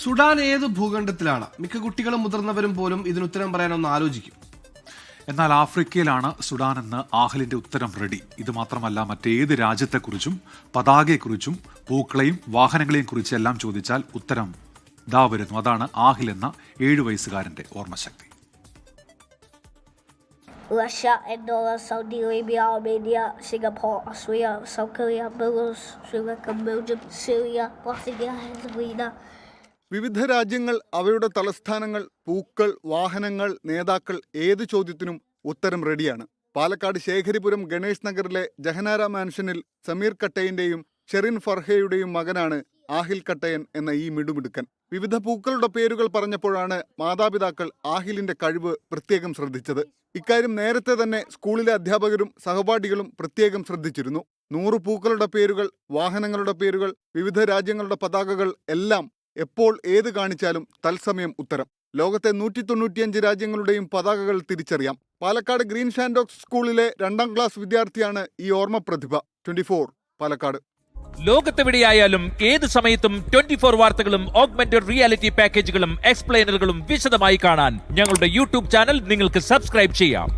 Sudan ഏത് ഭൂഖണ്ഡത്തിലാണ്? മിക്ക കുട്ടികളും മുതിർന്നവരും പോലും ഇതിനുത്തരം പറയാനൊന്ന് ആലോചിക്കും. എന്നാൽ ആഫ്രിക്കയിലാണ് സുഡാൻ എന്ന് ആഹിലിന്റെ ഉത്തരം റെഡി. ഇത് മാത്രമല്ല, മറ്റേത് രാജ്യത്തെക്കുറിച്ചും പതാകയെക്കുറിച്ചും പൂക്കളെയും വാഹനങ്ങളെയും കുറിച്ച് എല്ലാം ചോദിച്ചാൽ ഉത്തരം ദാ വരുന്നു. അതാണ് ആഹിൽ എന്ന 7 വയസ്സുകാരന്റെ ഓർമ്മശക്തി. Russia, Andorra, Saudi Arabia, Armenia, Singapore, Austria, South Korea, Belarus, Sri Lanka, Belgium, Syria, Bosnia, Herzegovina. വിവിധ രാജ്യങ്ങൾ, അവയുടെ തലസ്ഥാനങ്ങൾ, പൂക്കൾ, വാഹനങ്ങൾ, നേതാക്കൾ, ഏത് ചോദ്യത്തിനും ഉത്തരം റെഡിയാണ്. പാലക്കാട് ശേഖരിപുരം ഗണേഷ് നഗറിലെ ജഹനാര മാൻഷനിൽ സമീർ കട്ടയന്റെയും ഷെറിൻ ഫർഹയുടെയും മകനാണ് ആഹിൽ കട്ടയൻ എന്ന ഈ മിടുമിടുക്കൻ. വിവിധ പൂക്കളുടെ പേരുകൾ പറഞ്ഞപ്പോഴാണ് മാതാപിതാക്കൾ ആഹിലിന്റെ കഴിവ് പ്രത്യേകം ശ്രദ്ധിച്ചത്. ഇക്കാര്യം നേരത്തെ തന്നെ സ്കൂളിലെ അധ്യാപകരും സഹപാഠികളും പ്രത്യേകം ശ്രദ്ധിച്ചിരുന്നു. 100 പൂക്കളുടെ പേരുകൾ, വാഹനങ്ങളുടെ പേരുകൾ, വിവിധ രാജ്യങ്ങളുടെ പതാകകൾ എല്ലാം എപ്പോൾ ഏത് കാണിച്ചാലും തത്സമയം ഉത്തരം. ലോകത്തെ 195 രാജ്യങ്ങളുടെയും പതാകകൾ തിരിച്ചറിയാം. പാലക്കാട് ഗ്രീൻ ഷാൻഡോക്സ് സ്കൂളിലെ 2ാം ക്ലാസ് വിദ്യാർത്ഥിയാണ് ഈ ഓർമ്മ പ്രതിഭ. 24 പാലക്കാട്. ലോകത്തെവിടെയായാലും ഏത് സമയത്തും 24 വാർത്തകളും ഓഗ്മെന്റഡ് റിയാലിറ്റി പാക്കേജുകളും എക്സ്പ്ലെയിനറുകളും വിശദമായി കാണാൻ ഞങ്ങളുടെ യൂട്യൂബ് ചാനൽ നിങ്ങൾക്ക് സബ്സ്ക്രൈബ് ചെയ്യാം.